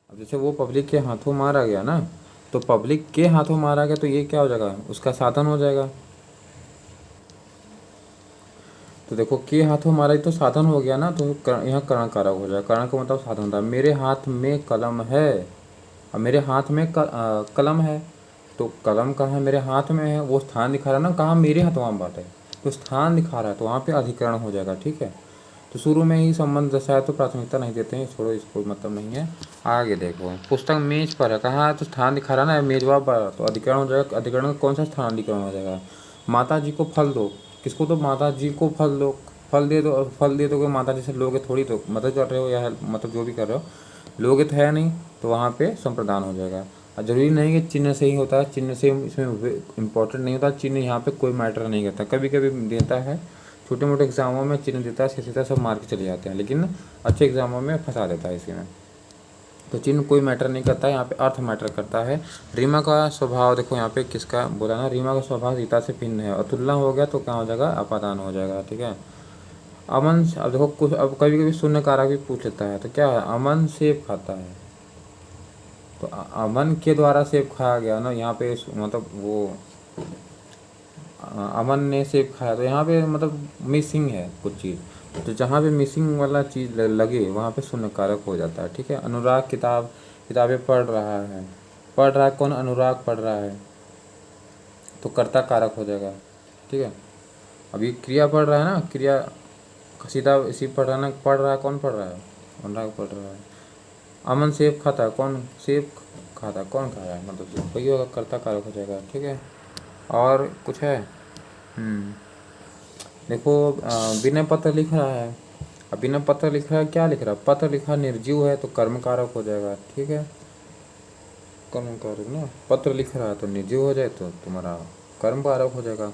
अब जैसे वो पब्लिक के हाथों मारा गया ना, तो पब्लिक के हाथों मारा गया, तो ये क्या हो जाएगा, उसका साधन हो जाएगा। तो देखो के हाथों मारा तो साधन हो गया ना, तो यहाँ कर्ण कारक हो जाएगा। कर्ण का मतलब साधन होता है, मेरे हाथ में कलम है, अब मेरे हाथ में कलम है, तो कलम कहाँ मेरे हाथ में है, वो स्थान दिखा रहा है ना, कहाँ मेरे हाथ वहाँ बात है, तो स्थान दिखा रहा है, तो वहाँ पे अधिकरण हो जाएगा। ठीक है, तो शुरू में ही संबंध दर्शाया तो प्राथमिकता नहीं देते हैं, छोड़ो, इसको मतलब नहीं है। आगे देखो, पुस्तक मेज पर है, कहाँ है, तो स्थान दिखा रहा है ना, मेजवा पर, तो अधिकरण हो जाएगा। अधिकरण का कौन सा स्थान अधिकरण हो जाएगा? माता जी को फल दो, किसको? तो माता जी को फल दो, फल दे दो, फल दे दोगे माता जी से लोगे थोड़ी, तो मदद कर रहे हो या मतलब जो भी कर रहे हो, लोगे तो है नहीं, तो वहाँ पे संप्रदान हो जाएगा। और जरूरी नहीं कि चिन्ह से ही होता है, चिन्ह से इसमें इंपॉर्टेंट नहीं होता, चिन्ह यहाँ पे कोई मैटर नहीं करता, कभी कभी देता है, छोटे मोटे एग्जामों में चिन्ह देता है, सीधा सब मार के चले जाते हैं, लेकिन अच्छे एग्जामों में फंसा देता है इसी में। तो चिन्ह कोई मैटर नहीं करता है, यहाँ पे अर्थ मैटर करता है। रीमा का स्वभाव देखो यहाँ पे किसका बोला ना, रीमा का स्वभाव सीता से भिन्न है, और तुलना हो गया तो क्या हो जाएगा? अपादान हो जाएगा। ठीक है, अमन, अब देखो कुछ, अब कभी कभी शून्य कारक भी पूछ लेता है, तो क्या है? अमन सेब खाता है, तो अमन के द्वारा सेब खाया गया ना, यहाँ पे मतलब वो अमन ने सेब खाया, तो यहाँ पे मतलब मिसिंग है कुछ चीज़, तो जहाँ पे मिसिंग वाला चीज़ लगे वहाँ पे शून्य कारक हो जाता है। ठीक है, अनुराग किताबें पढ़ रहा है, पढ़ रहा है कौन? अनुराग पढ़ रहा है, तो कर्ता कारक हो जाएगा। ठीक है, अभी क्रिया पढ़ रहा है ना, क्रिया सीधा इसी पढ़ रहा है ना, पढ़ रहा है कौन? पढ़ रहा है, अनुराग पढ़ रहा है। अमन सेब खाता है, कौन सेब खाता है? कौन खा रहा है, मतलब वही होगा, कर्ता कारक हो जाएगा। ठीक है, और कुछ है? देखो, बिना पत्र लिख रहा है, अब बिना पत्र लिख रहा है, क्या लिख रहा है? पत्र लिखा, निर्जीव है, तो कर्म कारक हो जाएगा। ठीक है, कर्म कारक ना, पत्र लिख रहा है तो निर्जीव हो जाए तो तुम्हारा कर्म कारक हो जाएगा।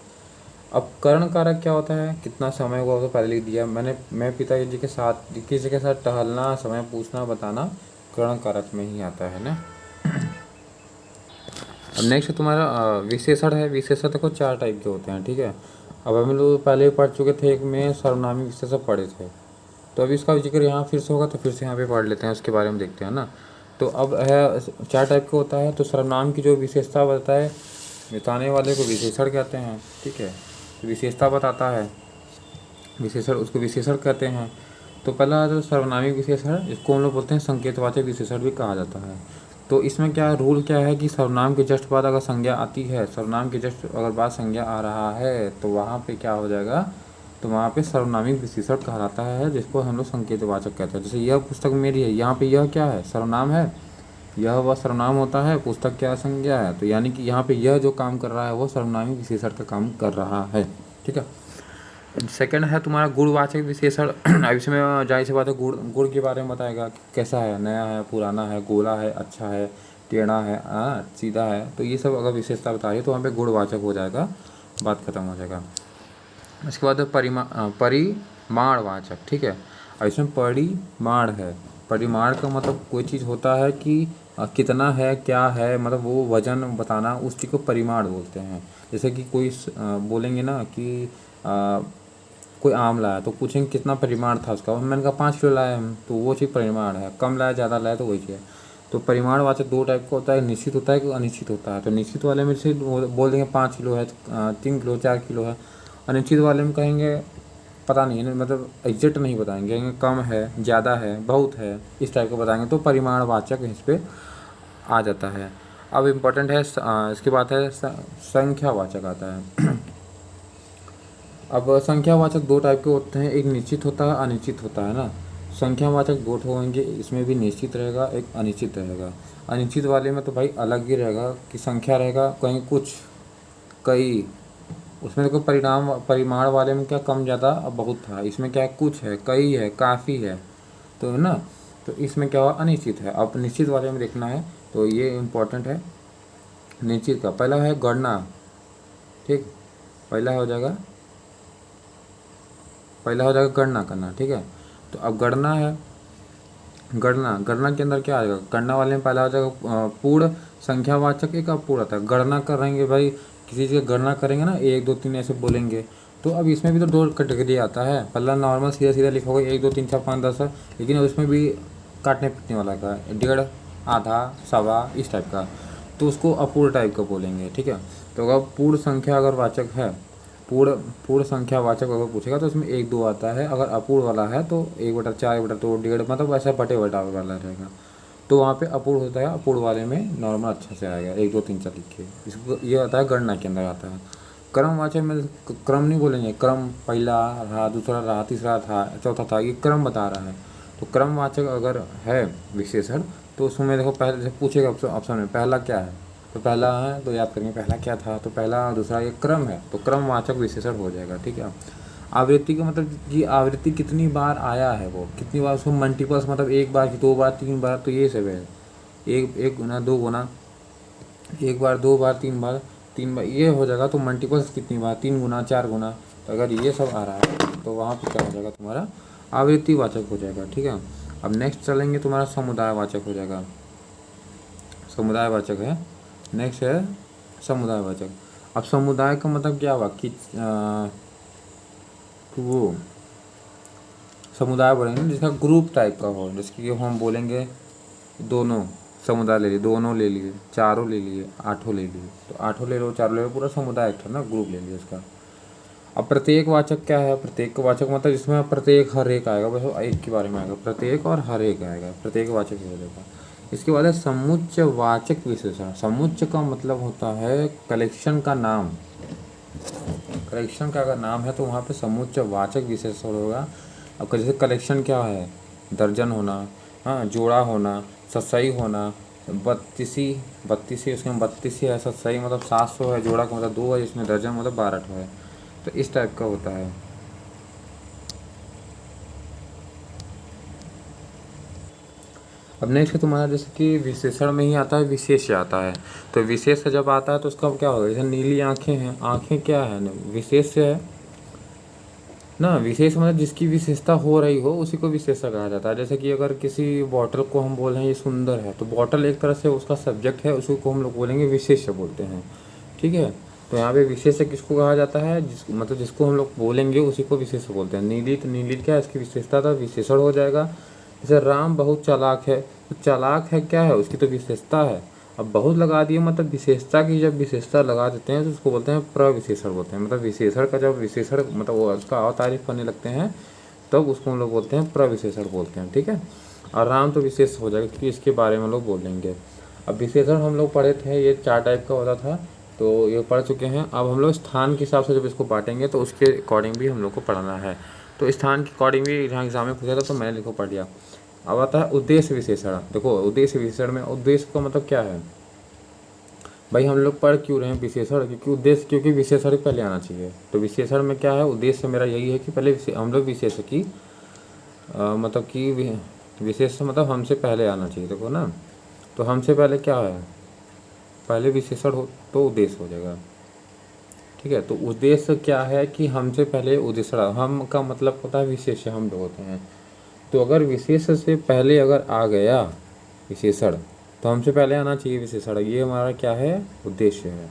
अब कर्ण कारक क्या होता है? कितना समय हुआ तो पहले लिख दिया मैंने, मैं पिताजी के साथ, किसी के साथ टहलना, समय पूछना, बताना, कर्ण कारक में ही आता है ना। अब नेक्स्ट तुम्हारा विशेषण है। विशेषण देखो 4 टाइप के होते हैं। ठीक है, अब हम लोग पहले पढ़ चुके थे, एक में सर्वनामी विशेषण पढ़े थे, तो अभी इसका जिक्र यहाँ फिर से होगा, तो फिर से यहाँ पे पढ़ लेते हैं, उसके बारे में देखते हैं ना। तो अब है 4 टाइप का होता है, तो सर्वनाम की जो विशेषता बताए बताने वाले को विशेषण कहते हैं। ठीक है, तो विशेषता बताता है विशेषण, उसको विशेषण कहते हैं। तो पहला जो सर्वनामी विशेषण, इसको हम लोग बोलते हैं संकेतवाचक विशेषण भी कहा जाता है। तो इसमें क्या रूल क्या है कि सर्वनाम के जस्ट बाद अगर संज्ञा आती है, सर्वनाम के जस्ट अगर बाद संज्ञा आ रहा है, तो वहाँ पे क्या हो जाएगा? तो वहाँ पे सर्वनामी विशेषण कहलाता है, जिसको हम लोग संकेतवाचक कहते हैं। जैसे यह पुस्तक मेरी है, यहाँ पे यह क्या है? सर्वनाम है, यह वह सर्वनाम होता है, पुस्तक क्या संज्ञा है, तो यानी कि यहाँ पे यह जो काम कर रहा है वो सर्वनामी विशेषण का काम कर रहा है। ठीक है, सेकंड है तुम्हारा गुणवाचक विशेषण। अब इसमें जाहिर सी बात है, गुण के बारे में बताएगा, कैसा है, नया है, पुराना है, गोला है, अच्छा है, टेढ़ा है, सीधा है, तो ये सब अगर विशेषता बता रही है तो वहाँ पे गुणवाचक हो जाएगा, बात खत्म हो जाएगा। इसके बाद परिमाणवाचक। ठीक है, अब इसमें परिमाण है, परिमाण का मतलब कोई चीज़ होता है कि कितना है, क्या है, मतलब वो वजन बताना, उस चीज़ को परिमाण बोलते हैं। जैसे कि कोई बोलेंगे ना कि कोई आम लाया, तो पूछेंगे कितना परिमाण था उसका, मैंने कहा 5 किलो लाया हम, तो वो चीज़ परिमाण है, कम लाया ज़्यादा लाया तो वही चीज़ है। तो परिमाणवाचक 2 टाइप का होता है, निश्चित होता है कि अनिश्चित होता है। तो निश्चित वाले में से बोल देंगे 5 किलो है, 3 किलो, 4 किलो है। अनिश्चित वाले में कहेंगे पता नहीं है, मतलब एग्जैक्ट नहीं बताएंगे, कहेंगे कम है, ज़्यादा है, बहुत है, इस टाइप का बताएंगे, तो परिमाणवाचक इस पर आ जाता है। अब इम्पोर्टेंट है इसके बाद है संख्यावाचक आता है। अब संख्यावाचक 2 टाइप के होते हैं, एक निश्चित होता है, अनिश्चित होता है ना। संख्यावाचक 2 होंगे, इसमें भी निश्चित रहेगा, एक अनिश्चित रहेगा। अनिश्चित वाले में तो भाई अलग ही रहेगा कि संख्या रहेगा, कहीं कुछ, कई, उसमें देखो परिमाण वाले में क्या कम ज़्यादा अब बहुत था, इसमें क्या है, कुछ है, कई है, काफ़ी है, तो है ना। तो इसमें क्या हुआ? अनिश्चित है। अब निश्चित वाले में देखना है, तो ये इम्पोर्टेंट है। निश्चित का पहला है गणना। ठीक, पहला हो जाएगा गणना करना। ठीक है, तो अब गणना है, गणना के अंदर क्या आएगा? गणना वाले में पहला हो जाएगा पूर्ण संख्यावाचक, एक अपूर्ण आता है। गणना करेंगे भाई, किसी चीज़ की गणना करेंगे ना, 1 2 3 ऐसे बोलेंगे, तो अब इसमें भी तो 2 कैटेगरी आता है। पहला नॉर्मल सीधा सीधा लिखोगे 1 2 3 4 5 10 है, लेकिन उसमें भी काटने पीटने वाला का, डेढ़, आधा, सवा, इस टाइप का, तो उसको अपूर्ण टाइप का बोलेंगे। ठीक है, तो अगर पूर्ण संख्या अगर वाचक है, पूर्ण संख्यावाचक अगर पूछेगा तो उसमें 1 2 आता है। अगर अपूर्ण वाला है तो 1/4, 1/2, 1.5, मतलब ऐसा बटे बटा वाला रहेगा। तो वहाँ पे अपूर्ण होता है, अपूर्ण वाले में नॉर्मल अच्छा से आएगा 1 2 3 4 लिख के। इसको ये आता है गणना के अंदर आता है। क्रमवाचक में क्रम नहीं बोलेंगे, क्रम पहला रहा, दूसरा रहा, तीसरा था, चौथा था, ये क्रम बता रहा है। तो क्रमवाचक अगर है विशेषण तो उसमें देखो पहले से पूछेगा ऑप्शन में पहला क्या है, तो पहला है तो याद करेंगे पहला क्या था, तो पहला और दूसरा ये क्रम है, तो क्रमवाचक विशेषण हो जाएगा। ठीक है। आवृत्ति का मतलब कि आवृत्ति कितनी बार आया है, वो कितनी बार, उसको मल्टीपल्स मतलब 1 बार, 2 बार, 3 बार, तो ये सब है। एक एक गुना, 2 गुना, 1 बार, 2 बार, 3 बार, 3 बार, ये हो जाएगा। तो मल्टीपल्स कितनी बार, 3 गुना, 4 गुना। तो अगर ये सब आ रहा है तो वहाँ पे क्या हो जाएगा, तुम्हारा आवृत्तिवाचक हो जाएगा। ठीक है। अब नेक्स्ट चलेंगे, तुम्हारा समुदायवाचक हो जाएगा। समुदायवाचक है, नेक्स्ट है समुदायवाचक। अब समुदाय का मतलब क्या हुआ कि वो समुदाय बोलेंगे जिसका ग्रुप टाइप का हो, जैसे कि हम बोलेंगे दोनों समुदाय ले लिए, दोनों ले लिए, चारों ले लिए, आठों ले लिए, तो आठों ले लो, चारों ले लो, पूरा समुदाय था ना, ग्रुप ले लिया इसका। अब प्रत्येक वाचक क्या है, प्रत्येक वाचक मतलब जिसमें प्रत्येक हर एक आएगा, बस एक के बारे में आएगा, प्रत्येक और हर एक आएगा, प्रत्येक वाचक हो जाएगा। इसके बाद है समुच्चयवाचक विशेषण। समुच्चय का मतलब होता है कलेक्शन का नाम, कलेक्शन का अगर नाम है तो वहाँ पे समुच्चयवाचक विशेषण होगा। अब जैसे कलेक्शन क्या है, दर्जन होना, हाँ, जोड़ा होना, सतसई होना, बत्तीसी, बत्तीसी उसमें बत्तीसी है, सतसई मतलब 700 है, जोड़ा का मतलब 2 है, इसमें दर्जन मतलब 12 है। तो इस टाइप का होता है। अब नेक्स्ट है तुम्हारा जैसे कि विशेषण में ही आता है विशेष्य आता है। तो विशेष जब आता है तो उसका क्या होगा, जैसे नीली आंखें हैं, आंखें क्या है ना, विशेष्य है ना। विशेष मतलब जिसकी विशेषता हो रही हो उसी को विशेषता कहा जाता है। जैसे कि अगर किसी बॉटल को हम बोल रहे हैं ये सुंदर है, तो बॉटल एक तरह से उसका सब्जेक्ट है, उसी को हम लोग बोलेंगे विशेष्य बोलते हैं। ठीक है। तो यहाँ पे विशेष्य किसको कहा जाता है, मतलब जिसको हम लोग बोलेंगे उसी को विशेष्य बोलते हैं। नीली, तो नीली क्या है, इसकी विशेषता था, विशेषण हो जाएगा। जैसे राम बहुत चालाक है, तो चालाक है क्या है, उसकी तो विशेषता है। अब बहुत लगा दिए मतलब विशेषता की, जब विशेषता लगा देते हैं तो उसको बोलते हैं प्रविशेषण बोलते हैं। मतलब विशेषण का जब विशेषण मतलब वो उसका और तारीफ करने लगते हैं तब उसको हम लोग बोलते हैं प्रविशेषण बोलते हैं। ठीक है। और राम तो विशेष हो जाएगा क्योंकि इसके बारे में लोग बोलेंगे। अब विशेषण हम लोग पढ़े थे, ये 4 टाइप का होता था, तो ये पढ़ चुके हैं। अब हम लोग स्थान के हिसाब से जब इसको बांटेंगे तो उसके अकॉर्डिंग भी हम लोग को पढ़ना है। तो स्थान के अकॉर्डिंग भी यहाँ एग्जाम में पूछा था तो मैंने लिखो पढ़ लिया। अब आता है उद्देश्य विशेषण। देखो उद्देश्य विशेषण में उद्देश्य का मतलब क्या है भाई, हम लोग पढ़ क्यों रहे हैं विशेषण, क्योंकि उद्देश्य, क्योंकि विशेषण पहले आना चाहिए। तो विशेषण में क्या है, उद्देश्य मेरा यही है कि पहले हम लोग विशेष की मतलब कि विशेष मतलब हमसे पहले आना चाहिए। देखो ना, तो हमसे पहले क्या है, पहले विशेषण हो तो उद्देश्य हो जाएगा। ठीक है। तो उद्देश्य क्या है कि हमसे पहले उद्देश्य, हम का मतलब होता है विशेष्य, हम लोग होते हैं। तो अगर विशेष से पहले अगर आ गया विशेषण तो हमसे पहले आना चाहिए विशेषण, ये हमारा क्या है, उद्देश्य है।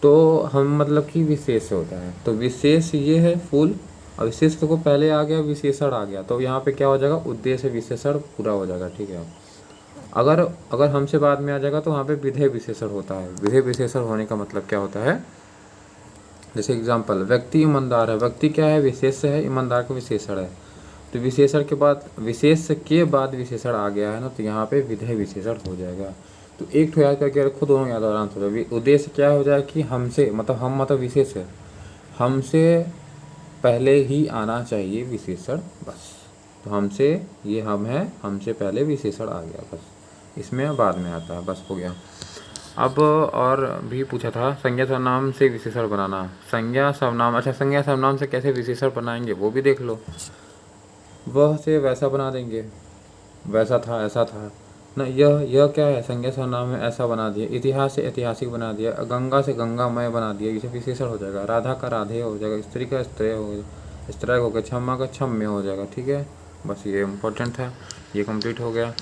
तो हम मतलब कि विशेष होता है, तो विशेष ये है फुल, और विशेष को पहले आ गया विशेषण आ गया तो यहाँ पे क्या हो जाएगा, उद्देश्य विशेषण पूरा हो जाएगा। ठीक है। अगर अगर हमसे बाद में आ जाएगा तो वहाँ पे विधेय विशेषण होता है। विधेय विशेषण होने का मतलब क्या होता है, जैसे एग्जाम्पल, व्यक्ति ईमानदार है, व्यक्ति क्या है, विशेष है, ईमानदार का विशेषण है। तो विशेषण के बाद, विशेष के बाद विशेषण आ गया है ना, तो यहाँ पे विधेय विशेषण हो जाएगा। तो एक ठो याद करके रखो, दोनों याद आराम से हो जाएगा। उद्देश्य क्या हो जाए कि हमसे मतलब हम मतलब विशेष है, हमसे पहले ही आना चाहिए विशेषण, बस। तो हमसे, ये हम है, हमसे पहले विशेषण आ गया, बस। इसमें बाद में आता है, बस हो गया। अब और भी पूछा था, संज्ञा सर्वनाम से विशेषण बनाना। संज्ञा सर्वनाम, अच्छा संज्ञा सर्वनाम से कैसे विशेषण बनाएंगे वो भी देख लो। वह से वैसा बना देंगे, वैसा था ऐसा था ना। यह क्या है, संज्ञा सर्वनाम है, ऐसा बना दिया। इतिहास से ऐतिहासिक बना दिया। गंगा से गंगामय बना दिया, इसे विशेषण हो जाएगा। राधा का राधे हो जाएगा, स्त्री का स्त्रेय हो, स्त्रीय हो गया। क्षमा का क्षम्य हो जाएगा। ठीक है, बस ये इम्पोर्टेंट था, ये कंप्लीट हो गया।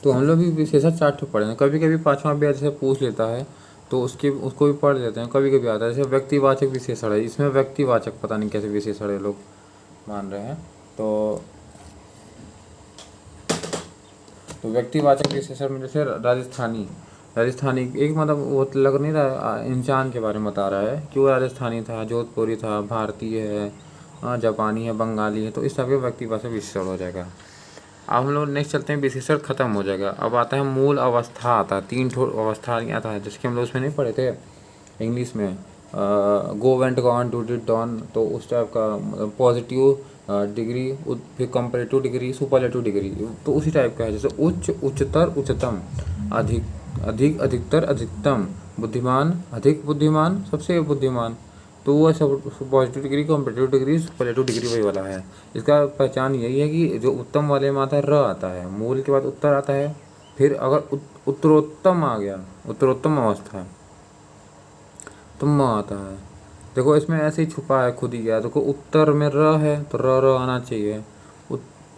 तो हम लोग भी विशेषण 4 ठो पढ़े हैं। कभी कभी 5वां भी जैसे पूछ लेता है तो उसको भी पढ़ लेते हैं। कभी कभी आता है जैसे व्यक्तिवाचक विशेषण है, इसमें व्यक्तिवाचक पता नहीं कैसे विशेषण है लोग मान रहे हैं। तो व्यक्तिवाचक विशेषण में जैसे राजस्थानी, राजस्थानी एक मतलब वो तो लग नहीं रहा, इंसान के बारे में बता रहा है कि वो राजस्थानी था, जोधपुरी था, भारतीय है, जापानी है, बंगाली है। तो इस टाइप के व्यक्तिवाचक विशेषण हो जाएगा। अब हम लोग नेक्स्ट चलते हैं, विशेषण खत्म हो जाएगा। अब आता है मूल अवस्था, आता है 3 ठो अवस्था आता है, जैसे कि हम लोग उसमें नहीं पढ़े थे इंग्लिश में, go went gone do did done. तो उस टाइप का पॉजिटिव डिग्री, फिर कंपैरेटिव डिग्री, सुपरलेटिव डिग्री, तो उसी टाइप का है। जैसे उच्च, उच्चतर, उच्चतम, अधिक, अधिक, अधिकतर, अधिकतम, बुद्धिमान, अधिक बुद्धिमान, सबसे बुद्धिमान। तो वो सब positive degree, comparative degree, superlative degree वही वाला है। इसका पहचान यही है कि जो उत्तम वाले में आता है र आता है, मूल के बाद उत्तर आता है, फिर अगर उत्तरोत्तम आ गया, उत्तरोत्तम अवस्था, तो म आता है। देखो इसमें ऐसे ही छुपा है खुद ही गया, देखो उत्तर में र है तो र आना चाहिए,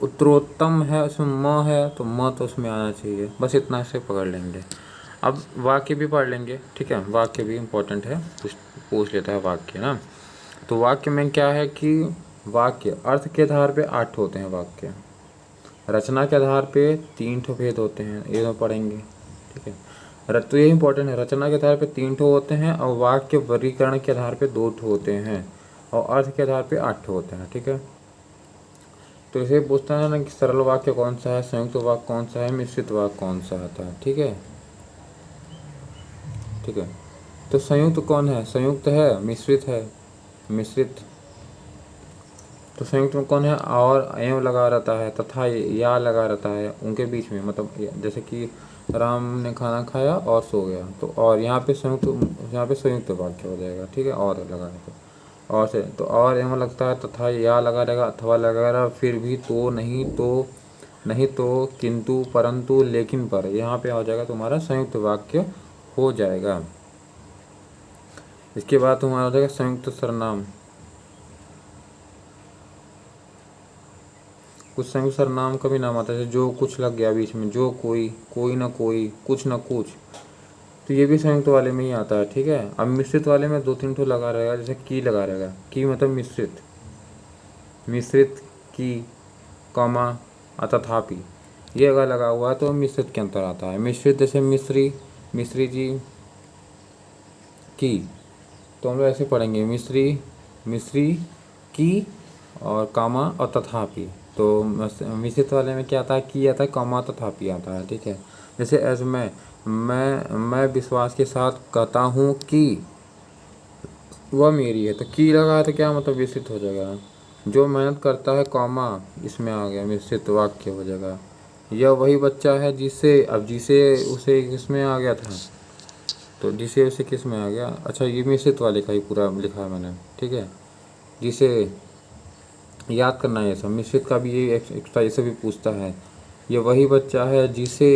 उत्तरोत्तम है उसमें म है तो म तो उसमें आना चाहिए। बस इतना से पकड़ लेंगे। अब वाक्य भी पढ़ लेंगे, ठीक है, वाक्य भी इम्पोर्टेंट है, पूछ लेता है वाक्य ना। तो वाक्य में क्या है कि वाक्य अर्थ के आधार पे 8 होते हैं वाक्य, रचना के आधार पे 3 ठो भेद होते हैं, ये तो पढ़ेंगे, ठीक है। तो ये इंपॉर्टेंट है, रचना के आधार पे 3 ठो होते हैं, और वाक्य वर्गीकरण के आधार पे 2 ठो होते हैं, और अर्थ के आधार पे 8 ठो होते हैं, ठीक है। तो इसे पूछता है ना कि सरल वाक्य कौन सा है, संयुक्त वाक्य कौन सा है, मिश्रित वाक्य कौन सा आता है, ठीक है, ठीक है। तो संयुक्त कौन है, संयुक्त है, मिश्रित है, मिश्रित। तो संयुक्त में कौन है, और एवं लगा रहता है, तथा या लगा रहता है उनके बीच में, मतलब जैसे कि राम ने खाना खाया और सो गया, तो और यहाँ पे संयुक्त, यहाँ पे संयुक्त वाक्य हो जाएगा, ठीक है, और लगा है तो और से, तो और एवं लगता है, तथा या लगा रहेगा, अथवा लगा रहा, फिर भी, तो नहीं, तो नहीं, तो किंतु, परंतु, लेकिन, पर, यहाँ पे हो जाएगा तुम्हारा संयुक्त वाक्य हो जाएगा। इसके बाद तुम्हारा हो जाएगा संयुक्त सर्वनाम। कुछ संयुक्त सर्वनाम का भी नाम आता है, जो कुछ लग गया बीच में, जो कोई, कोई ना कोई, कुछ ना कुछ, तो ये भी संयुक्त वाले में ही आता है, ठीक है। अब मिश्रित वाले में 2-3 ठो लगा रहेगा, जैसे की लगा रहेगा, की मतलब मिश्रित, मिश्रित की, कॉमा, तथापि, ये अगर लगा हुआ है तो मिश्रित के अंतर आता है। मिश्रित जैसे मिश्री, मिश्री जी की, तो हम लोग ऐसे पढ़ेंगे, मिश्री, मिश्री की, और कामा और तथापि। तो मिश्रित वाले में क्या आता है, की आता है, कामा, तथापि आता है, ठीक है। जैसे एज मैं विश्वास के साथ कहता हूँ कि वह मेरी है, तो की लगा है तो क्या मतलब मिश्रित हो जाएगा। जो मेहनत करता है, कॉमा, इसमें आ गया, मिश्रित वाक्य हो जाएगा। यह वही बच्चा है जिसे, अब जिसे उसे किसमें आ गया था, तो जिसे उसे किस में आ गया, अच्छा ये मिश्रित वाले का ही पूरा लिखा है मैंने, ठीक है। जिसे याद करना है, सब मिश्रित का भी ये एक्स्ट्रा ये भी पूछता है। ये वही बच्चा है जिसे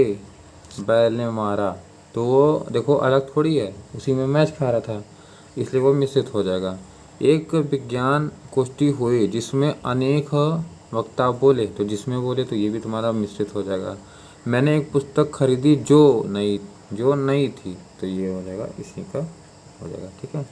बैल ने मारा, तो वो देखो अलग थोड़ी है, उसी में मैच खा रहा था, इसलिए वो मिश्रित हो जाएगा। एक विज्ञान गोष्ठी हुई जिसमें अनेक वक्ता बोले, तो जिसमें बोले तो ये भी तुम्हारा मिश्रित हो जाएगा। मैंने एक पुस्तक खरीदी जो नई थी, तो ये हो जाएगा, इसी का हो जाएगा, ठीक है।